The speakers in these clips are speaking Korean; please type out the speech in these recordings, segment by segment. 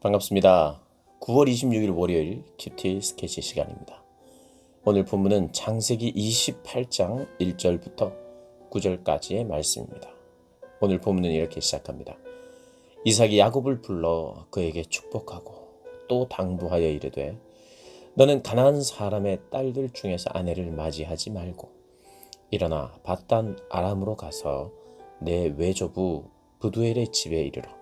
반갑습니다. 9월 26일 월요일 큐티 스케치 시간입니다. 오늘 본문은 창세기 28장 1절부터 9절까지의 말씀입니다. 오늘 본문은 이렇게 시작합니다. 이삭이 야곱을 불러 그에게 축복하고 또 당부하여 이르되 너는 가나안 사람의 딸들 중에서 아내를 맞이하지 말고 일어나 밧단 아람으로 가서 내 외조부 브두엘의 집에 이르러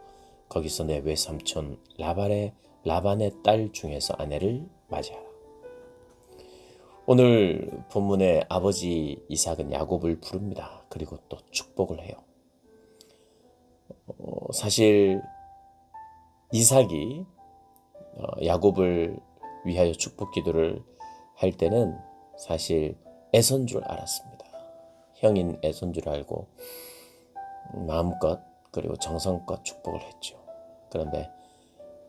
거기서 내 외삼촌 라반의 딸 중에서 아내를 맞이하라. 오늘 본문의 아버지 이삭은 야곱을 부릅니다. 그리고 또 축복을 해요. 사실 이삭이 야곱을 위하여 축복 기도를 할 때는 사실 애선 줄 알았습니다. 형인 애선 줄 알고 마음껏 그리고 정성껏 축복을 했죠. 그런데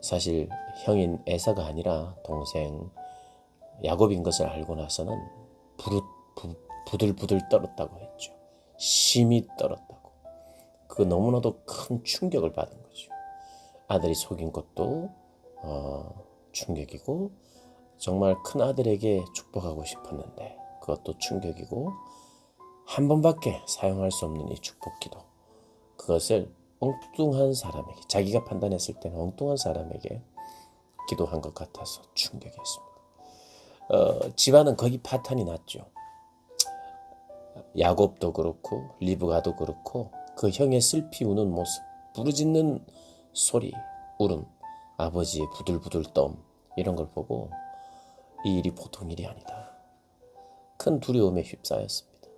사실 형인 에사가 아니라 동생 야곱인 것을 알고 나서는 부들부들 떨었다고 했죠. 심히 떨었다고. 그 너무나도 큰 충격을 받은 거죠. 아들이 속인 것도 충격이고 정말 큰 아들에게 축복하고 싶었는데 그것도 충격이고 한 번밖에 사용할 수 없는 이 축복기도 그것을 엉뚱한 사람에게 자기가 판단했을 때는 엉뚱한 사람에게 기도한 것 같아서 충격이었습니다. 집안은 거의 파탄이 났죠. 야곱도 그렇고 리브가도 그렇고 그 형의 슬피 우는 모습, 부르짖는 소리, 울음, 아버지의 부들부들 떫 이런 걸 보고 이 일이 보통 일이 아니다. 큰 두려움에 휩싸였습니다.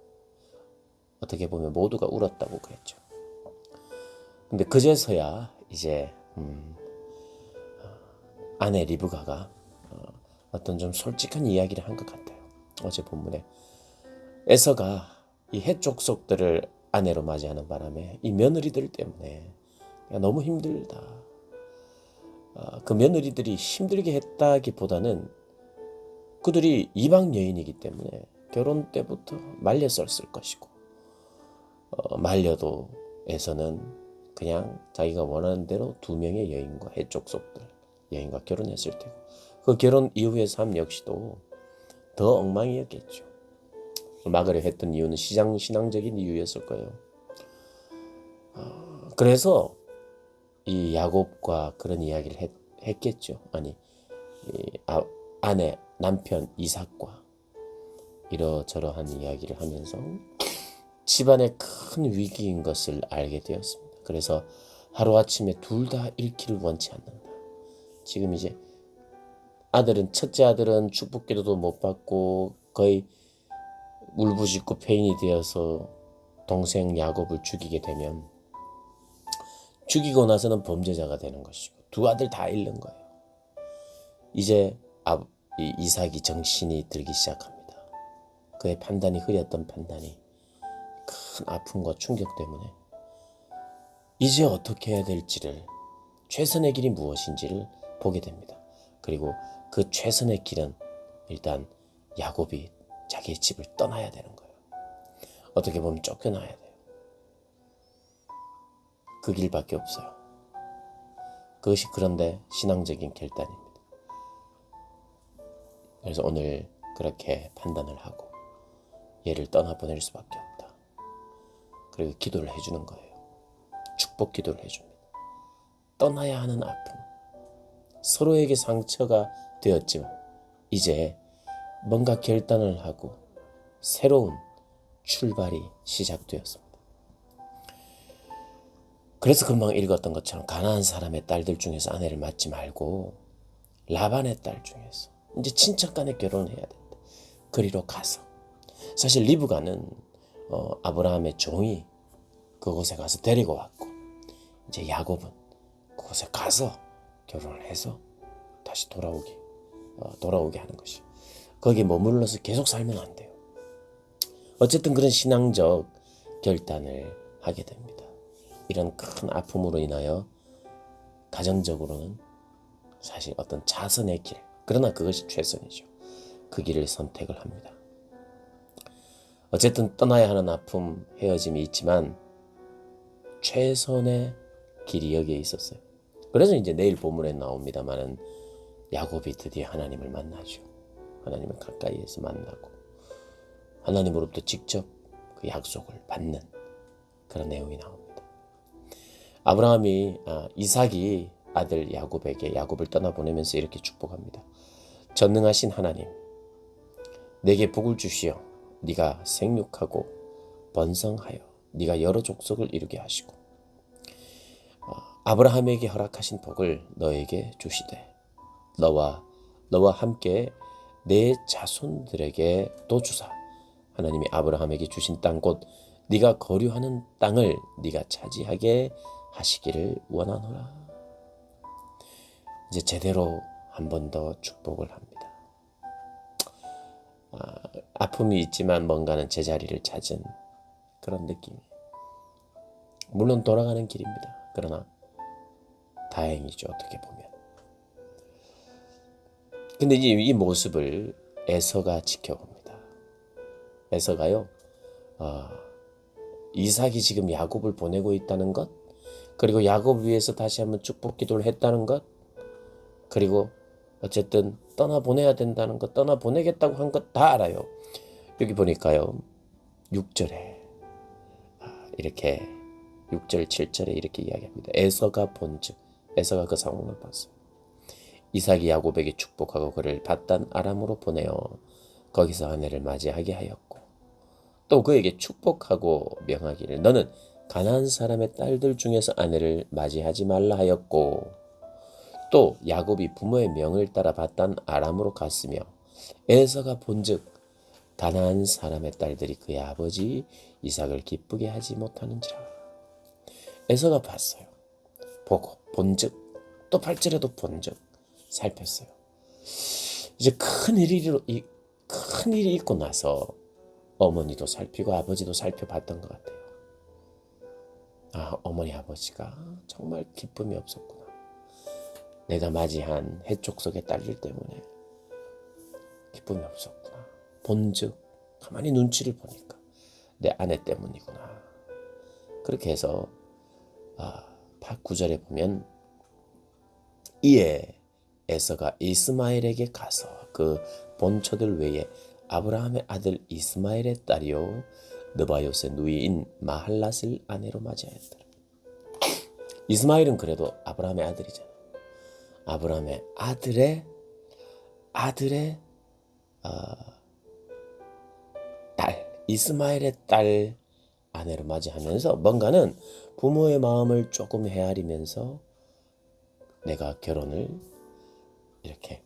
어떻게 보면 모두가 울었다고 그랬죠. 근데 그제서야 이제 아내 리브가가 어떤 좀 솔직한 이야기를 한 것 같아요. 어제 본문에 에서가 이 해족속들을 아내로 맞이하는 바람에 이 며느리들 때문에 너무 힘들다. 그 며느리들이 힘들게 했다기보다는 그들이 이방 여인이기 때문에 결혼 때부터 말렸었을 것이고 말려도 에서는 그냥 자기가 원하는 대로 두 명의 여인과 해족속들 여인과 결혼했을 테고 그 결혼 이후의 삶 역시도 더 엉망이었겠죠. 막으려 했던 이유는 신앙적인 이유였을 거예요. 그래서 이 야곱과 그런 이야기를 했겠죠. 아니 아내 남편 이삭과 이러저러한 이야기를 하면서 집안의 큰 위기인 것을 알게 되었습니다. 그래서 하루아침에 둘 다 잃기를 원치 않는다. 지금 이제 첫째 아들은 축복 기도도 못 받고 거의 울부짖고 폐인이 되어서 동생 야곱을 죽이게 되면 죽이고 나서는 범죄자가 되는 것이고 두 아들 다 잃는 거예요. 이제 이삭이 정신이 들기 시작합니다. 그의 판단이 흐렸던 판단이 큰 아픔과 충격 때문에 이제 어떻게 해야 될지를 최선의 길이 무엇인지를 보게 됩니다. 그리고 그 최선의 길은 일단 야곱이 자기의 집을 떠나야 되는 거예요. 어떻게 보면 쫓겨나야 돼요. 그 길밖에 없어요. 그것이 그런데 신앙적인 결단입니다. 그래서 오늘 그렇게 판단을 하고 얘를 떠나보낼 수밖에 없다. 그리고 기도를 해주는 거예요. 축복 기도를 해줍니다. 떠나야 하는 아픔, 서로에게 상처가 되었지만 이제 뭔가 결단을 하고 새로운 출발이 시작되었습니다. 그래서 금방 읽었던 것처럼 가나안 사람의 딸들 중에서 아내를 맞지 말고 라반의 딸 중에서 이제 친척 간에 결혼을 해야 된다. 그리로 가서 사실 리브가는 아브라함의 종이 그곳에 가서 데리고 왔고 이제 야곱은 그곳에 가서 결혼을 해서 다시 돌아오게 하는 것이 거기에 머물러서 계속 살면 안 돼요. 어쨌든 그런 신앙적 결단을 하게 됩니다. 이런 큰 아픔으로 인하여 가정적으로는 사실 어떤 자선의 길, 그러나 그것이 최선이죠. 그 길을 선택을 합니다. 어쨌든 떠나야 하는 아픔, 헤어짐이 있지만 최선의 길이 여기에 있었어요. 그래서 이제 내일 본문에 나옵니다만은 야곱이 드디어 하나님을 만나죠. 하나님을 가까이에서 만나고 하나님으로부터 직접 그 약속을 받는 그런 내용이 나옵니다. 아브라함이 이삭이 아들 야곱에게 야곱을 떠나보내면서 이렇게 축복합니다. 전능하신 하나님, 내게 복을 주시어 네가 생육하고 번성하여 네가 여러 족속을 이루게 하시고 아브라함에게 허락하신 복을 너에게 주시되 너와 함께 내 자손들에게 또 주사 하나님이 아브라함에게 주신 땅 곧 네가 거류하는 땅을 네가 차지하게 하시기를 원하노라. 이제 제대로 한 번 더 축복을 합니다. 아픔이 있지만 뭔가는 제자리를 찾은 그런 느낌. 물론 돌아가는 길입니다. 그러나 다행이죠, 어떻게 보면. 근데 이제 이 모습을 에서가 지켜봅니다. 에서가요, 이삭이 지금 야곱을 보내고 있다는 것, 그리고 야곱 위해서 다시 한번 축복 기도를 했다는 것, 그리고 어쨌든 떠나보내야 된다는 것, 떠나보내겠다고 한 것 다 알아요. 여기 보니까요, 6절에 이렇게 6절 7절에 이렇게 이야기합니다. 에서가 본즉, 에서가 그 상황을 봤어요. 이삭이 야곱에게 축복하고 그를 밧단 아람으로 보내어 거기서 아내를 맞이하게 하였고 또 그에게 축복하고 명하기를 너는 가나안 사람의 딸들 중에서 아내를 맞이하지 말라 하였고 또 야곱이 부모의 명을 따라 밧단 아람으로 갔으며 에서가 본즉 가나안 사람의 딸들이 그의 아버지 이삭을 기쁘게 하지 못하는지라. 에서가 봤어요. 보고 본즉 또 8절에도 본즉 살폈어요. 이제 큰 일이 있고 나서 어머니도 살피고 아버지도 살펴봤던 것 같아요. 어머니 아버지가 정말 기쁨이 없었구나. 내가 맞이한 해족속의 딸들 때문에 기쁨이 없었구나. 본즉 가만히 눈치를 보니까 내 아내 때문이구나. 그렇게 해서 9절에 보면 이에 에서가 이스마엘에게 가서 그 본처들 외에 아브라함의 아들 이스마엘의 딸이요 느바요스의 누이인 마할랏을 아내로 맞이하였더라. 이스마엘은 그래도 아브라함의 아들이잖아. 아브라함의 아들의 딸 이스마엘의 딸 아내로 맞이하면서 뭔가는 부모의 마음을 조금 헤아리면서 내가 결혼을 이렇게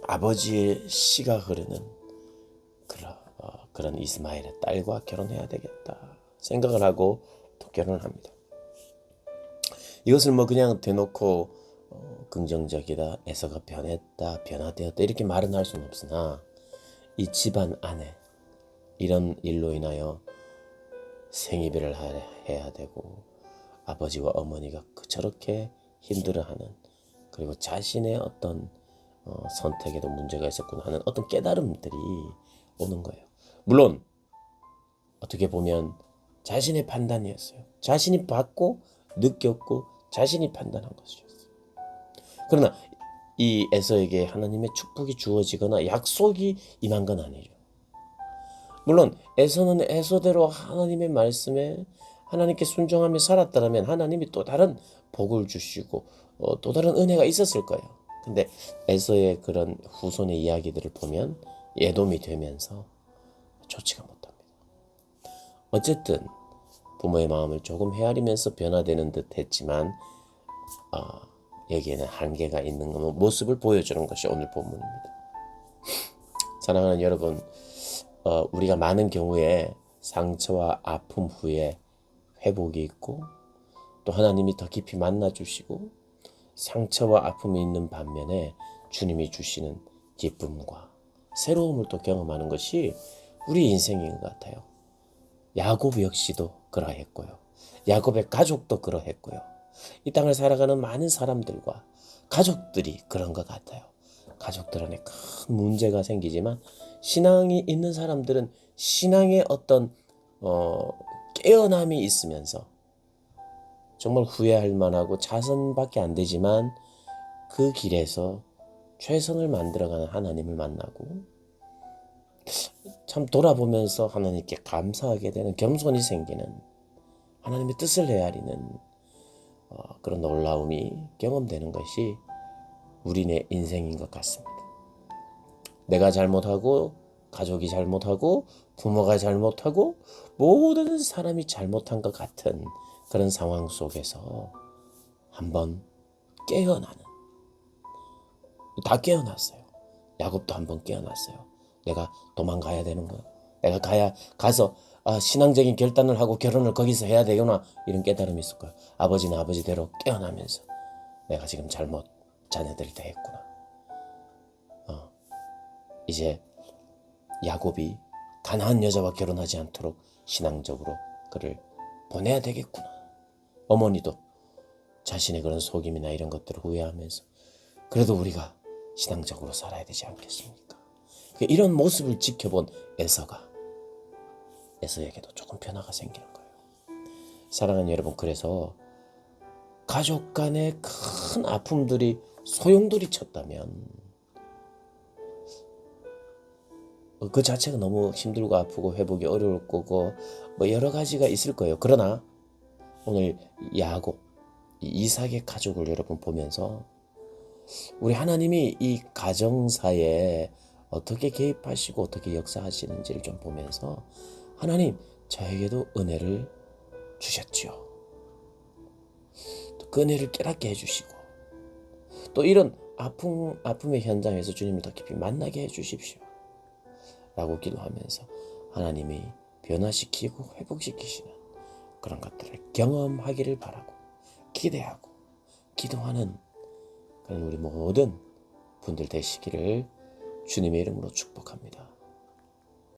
아버지의 씨가 흐르는 그런 이스마엘의 딸과 결혼해야 되겠다 생각을 하고 또 결혼을 합니다. 이것을 뭐 그냥 대놓고 긍정적이다, 에서가 변화되었다 이렇게 말은 할 수는 없으나 이 집안 안에 이런 일로 인하여 생이별을 해야 되고 아버지와 어머니가 저렇게 힘들어하는 그리고 자신의 어떤 선택에도 문제가 있었구나 하는 어떤 깨달음들이 오는 거예요. 물론 어떻게 보면 자신의 판단이었어요. 자신이 봤고 느꼈고 자신이 판단한 것이었어요. 그러나 이 에서에게 하나님의 축복이 주어지거나 약속이 임한 건 아니죠. 물론 에서는 에서대로 하나님의 말씀에 하나님께 순종하며 살았다면 하나님이 또 다른 복을 주시고 또 다른 은혜가 있었을 거예요. 근데 에서의 그런 후손의 이야기들을 보면 예돔이 되면서 좋지가 못합니다. 어쨌든 부모의 마음을 조금 헤아리면서 변화되는 듯 했지만 여기에는 한계가 있는 모습을 보여주는 것이 오늘 본문입니다. 사랑하는 여러분, 우리가 많은 경우에 상처와 아픔 후에 회복이 있고 또 하나님이 더 깊이 만나주시고 상처와 아픔이 있는 반면에 주님이 주시는 기쁨과 새로움을 또 경험하는 것이 우리 인생인 것 같아요. 야곱 역시도 그러했고요. 야곱의 가족도 그러했고요. 이 땅을 살아가는 많은 사람들과 가족들이 그런 것 같아요. 가족들 안에 큰 문제가 생기지만 신앙이 있는 사람들은 신앙의 어떤 깨어남이 있으면서 정말 후회할 만하고 자선밖에 안 되지만 그 길에서 최선을 만들어가는 하나님을 만나고 참 돌아보면서 하나님께 감사하게 되는 겸손이 생기는 하나님의 뜻을 헤아리는 그런 놀라움이 경험되는 것이 우리네 인생인 것 같습니다. 내가 잘못하고 가족이 잘못하고 부모가 잘못하고 모든 사람이 잘못한 것 같은 그런 상황 속에서 한번 깨어나는, 다 깨어났어요. 야곱도 한번 깨어났어요. 내가 도망가야 되는 거야. 내가 가서 신앙적인 결단을 하고 결혼을 거기서 해야 되구나, 이런 깨달음이 있을 거야. 아버지는 아버지대로 깨어나면서 내가 지금 잘못 자녀들을 대했구나. 이제 야곱이 가나안 여자와 결혼하지 않도록 신앙적으로 그를 보내야 되겠구나. 어머니도 자신의 그런 속임이나 이런 것들을 후회하면서 그래도 우리가 신앙적으로 살아야 되지 않겠습니까? 이런 모습을 지켜본 에서에게도 조금 변화가 생기는 거예요. 사랑하는 여러분, 그래서 가족 간의 큰 아픔들이 소용돌이 쳤다면 그 자체가 너무 힘들고 아프고 회복이 어려울 거고 여러 가지가 있을 거예요. 그러나 오늘 야곱, 이삭의 가족을 여러분 보면서 우리 하나님이 이 가정사에 어떻게 개입하시고 어떻게 역사하시는지를 좀 보면서 하나님, 저에게도 은혜를 주셨지요. 또 그 은혜를 깨닫게 해주시고 또 이런 아픔의 현장에서 주님을 더 깊이 만나게 해주십시오 라고 기도하면서 하나님이 변화시키고 회복시키시는 그런 것들을 경험하기를 바라고 기대하고 기도하는 그런 우리 모든 분들 되시기를 주님의 이름으로 축복합니다.